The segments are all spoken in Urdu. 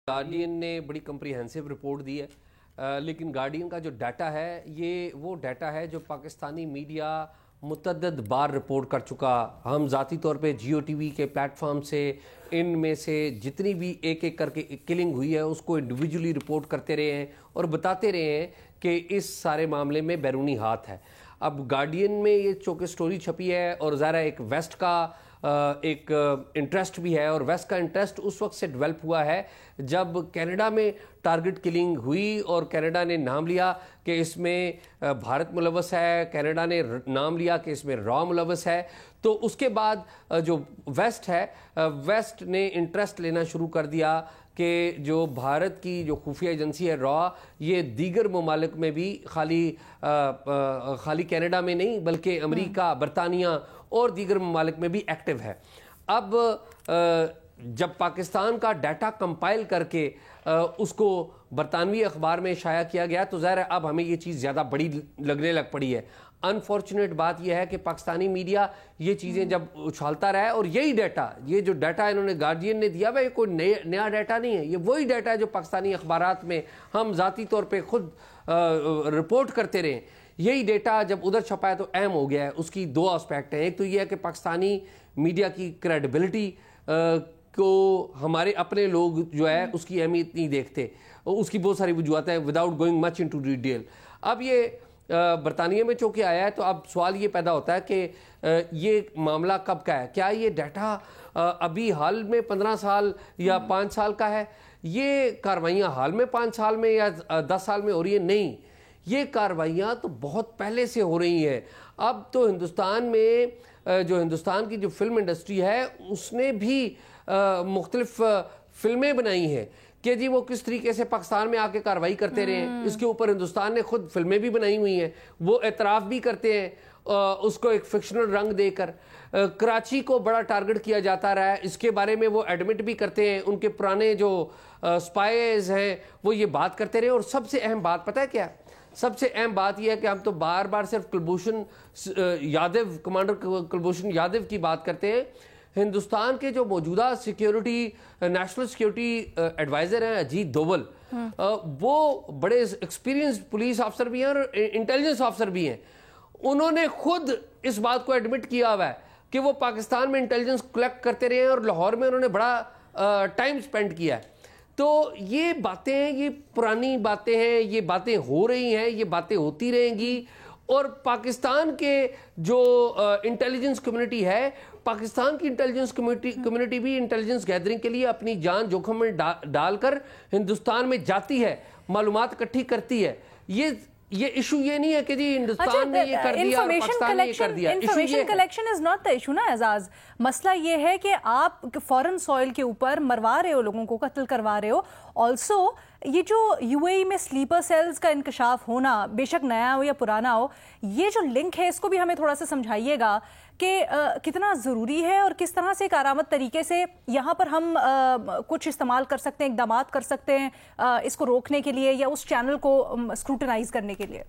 گارڈین نے بڑی کمپریہنسو رپورٹ دی ہے، لیکن گارڈین کا جو ڈیٹا ہے یہ وہ ڈیٹا ہے جو پاکستانی میڈیا متعدد بار رپورٹ کر چکا. ہم ذاتی طور پہ جیو ٹی وی کے پلیٹ فارم سے ان میں سے جتنی بھی ایک ایک کر کے کلنگ ہوئی ہے اس کو انڈیویجولی رپورٹ کرتے رہے ہیں اور بتاتے رہے ہیں کہ اس سارے معاملے میں بیرونی ہاتھ ہے. اب گارڈین میں یہ چونکہ سٹوری چھپی ہے اور ظاہر ایک ویسٹ کا ایک انٹرسٹ بھی ہے، اور ویسٹ کا انٹرسٹ اس وقت سے ڈیولپ ہوا ہے جب کینیڈا میں ٹارگٹ کلنگ ہوئی اور کینیڈا نے نام لیا کہ اس میں بھارت ملوث ہے، کینیڈا نے نام لیا کہ اس میں را ملوث ہے. تو اس کے بعد جو ویسٹ ہے، ویسٹ نے انٹرسٹ لینا شروع کر دیا کہ جو بھارت کی جو خفیہ ایجنسی ہے را، یہ دیگر ممالک میں بھی خالی کینیڈا میں نہیں بلکہ امریکہ، برطانیہ اور دیگر ممالک میں بھی ایکٹیو ہے. اب جب پاکستان کا ڈیٹا کمپائل کر کے اس کو برطانوی اخبار میں شائع کیا گیا تو ظاہر ہے اب ہمیں یہ چیز زیادہ بڑی لگنے لگ پڑی ہے. انفارچونیٹ بات یہ ہے کہ پاکستانی میڈیا یہ چیزیں جب اچھالتا رہا ہے، اور یہی ڈیٹا، یہ جو ڈیٹا انہوں نے گارڈین نے دیا ہے، یہ کوئی نیا ڈیٹا نہیں ہے، یہ وہی ڈیٹا ہے جو پاکستانی اخبارات میں ہم ذاتی طور پہ خود رپورٹ کرتے رہے. یہی ڈیٹا جب ادھر چھپا ہے تو اہم ہو گیا ہے. اس کی دو اسپیکٹ ہیں. ایک تو یہ ہے کہ پاکستانی میڈیا کی کریڈیبلٹی کو ہمارے اپنے لوگ جو ہے اس کی اہمیت نہیں دیکھتے. اس کی بہت ساری وجوہات ہیں without going much into detail. اب یہ برطانیہ میں چونکہ آیا ہے تو اب سوال یہ پیدا ہوتا ہے کہ یہ معاملہ کب کا ہے؟ کیا یہ ڈیٹا ابھی حال میں 15 سال یا 5 سال کا ہے؟ یہ کاروائیاں حال میں 5 سال میں یا 10 سال میں ہو رہی ہیں؟ نہیں، یہ کاروائیاں تو بہت پہلے سے ہو رہی ہیں. اب تو ہندوستان میں جو ہندوستان کی جو فلم انڈسٹری ہے اس نے بھی مختلف فلمیں بنائی ہیں کہ جی وہ کس طریقے سے پاکستان میں آ کے کارروائی کرتے رہے ہیں. اس کے اوپر ہندوستان نے خود فلمیں بھی بنائی ہوئی ہیں، وہ اعتراف بھی کرتے ہیں اس کو ایک فکشنل رنگ دے کر. کراچی کو بڑا ٹارگٹ کیا جاتا رہا ہے، اس کے بارے میں وہ ایڈمٹ بھی کرتے ہیں. ان کے پرانے جو سپائز ہیں وہ یہ بات کرتے رہے. اور سب سے اہم بات پتہ ہے کیا؟ سب سے اہم بات یہ ہے کہ ہم تو بار بار صرف کلبھوشن یادو، کمانڈر کلبھوشن یادو کی بات کرتے ہیں. ہندوستان کے جو موجودہ سیکیورٹی نیشنل سیکیورٹی ایڈوائزر ہیں اجیت دوول، وہ بڑے ایکسپیرینس پولیس آفسر بھی ہیں اور انٹیلیجنس آفسر بھی ہیں. انہوں نے خود اس بات کو ایڈمٹ کیا ہوا ہے کہ وہ پاکستان میں انٹیلیجنس کلیکٹ کرتے رہے ہیں اور لاہور میں انہوں نے بڑا ٹائم سپینڈ کیا ہے. تو یہ باتیں، یہ پرانی باتیں ہیں، یہ باتیں ہو رہی ہیں، یہ باتیں ہوتی رہیں گی. اور پاکستان کے جو انٹیلیجنس کمیونٹی ہے، پاکستان کی انٹیلیجنس کمیونٹی بھی انٹیلیجنس گیدرنگ کے لیے اپنی جان جوخم میں ڈال کر ہندوستان میں جاتی ہے، معلومات اکٹھی کرتی ہے. یہ ایشو یہ نہیں ہے کہ جی ہندوستان نے یہ کر دیا اور پاکستان نے یہ کر دیا. Information collection is not the issue نا اعزاز. مسئلہ یہ ہے کہ آپ فورن سوئل کے اوپر مروا رہے ہو، لوگوں کو قتل کروا رہے ہو. آلسو یہ جو یو اے ای میں سلیپر سیلز کا انکشاف ہونا، بے شک نیا ہو یا پرانا ہو، یہ جو لنک ہے اس کو بھی ہمیں تھوڑا سا سمجھائیے گا کہ کتنا ضروری ہے اور کس طرح سے کارآمد طریقے سے یہاں پر ہم کچھ استعمال کر سکتے ہیں، اقدامات کر سکتے ہیں اس کو روکنے کے لیے یا اس چینل کو اسکروٹنائز کرنے کے لیے.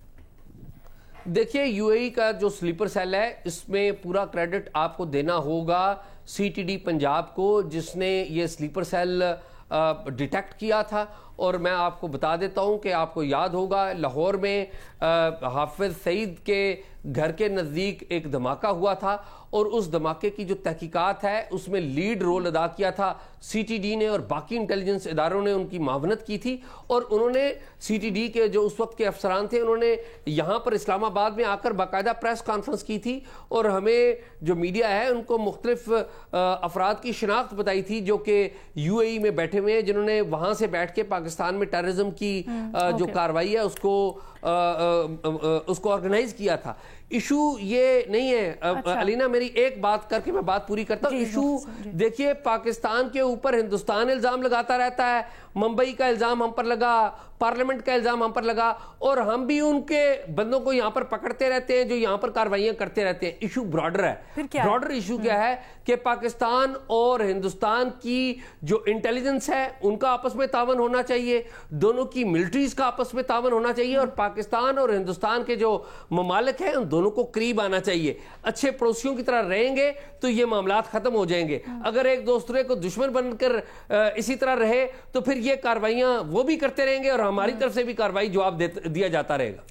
دیکھیے یو اے ای کا جو سلیپر سیل ہے اس میں پورا کریڈٹ آپ کو دینا ہوگا سی ٹی ڈی پنجاب کو، جس نے یہ سلیپر سیل ڈیٹیکٹ کیا تھا. اور میں آپ کو بتا دیتا ہوں کہ آپ کو یاد ہوگا لاہور میں حافظ سعید کے گھر کے نزدیک ایک دھماکہ ہوا تھا، اور اس دھماکے کی جو تحقیقات ہے اس میں لیڈ رول ادا کیا تھا سی ٹی ڈی نے، اور باقی انٹیلیجنس اداروں نے ان کی معاونت کی تھی. اور انہوں نے سی ٹی ڈی کے جو اس وقت کے افسران تھے انہوں نے یہاں پر اسلام آباد میں آ کر باقاعدہ پریس کانفرنس کی تھی، اور ہمیں جو میڈیا ہے ان کو مختلف افراد کی شناخت بتائی تھی جو کہ یو اے ای میں بیٹھے ہوئے ہیں، جنہوں نے وہاں سے بیٹھ کے پاکستان میں ٹیررزم کی جو کارروائی ہے اس کو آرگنائز کیا تھا. ایشو یہ نہیں ہے. علینا میری ایک بات کر کے میں بات پوری کرتا ہوں. ایشو دیکھیے پاکستان کے اوپر ہندوستان الزام لگاتا رہتا ہے، ممبئی کا الزام ہم پر لگا، پارلیمنٹ کا الزام ہم پر لگا، اور ہم بھی ان کے بندوں کو یہاں پر پکڑتے رہتے ہیں جو یہاں پر کاروائیاں کرتے رہتے ہیں. ایشو براڈر ہے. براڈر ایشو کیا ہے کہ پاکستان اور ہندوستان کی جو انٹیلیجنس ہے ان کا آپس میں تعاون ہونا چاہیے، دونوں کی ملٹریز کا آپس میں تعاون ہونا چاہیے، اور پاکستان اور ہندوستان کے جو ممالک ہیں ان دونوں کو قریب آنا چاہیے. اچھے پڑوسیوں کی طرح رہیں گے تو یہ معاملات ختم ہو جائیں گے. اگر ایک دوسرے کو دشمن بن کر اسی طرح رہے تو پھر یہ کاروائیاں وہ بھی کرتے رہیں گے اور ہماری طرف سے بھی کاروائی جواب دیا جاتا رہے گا.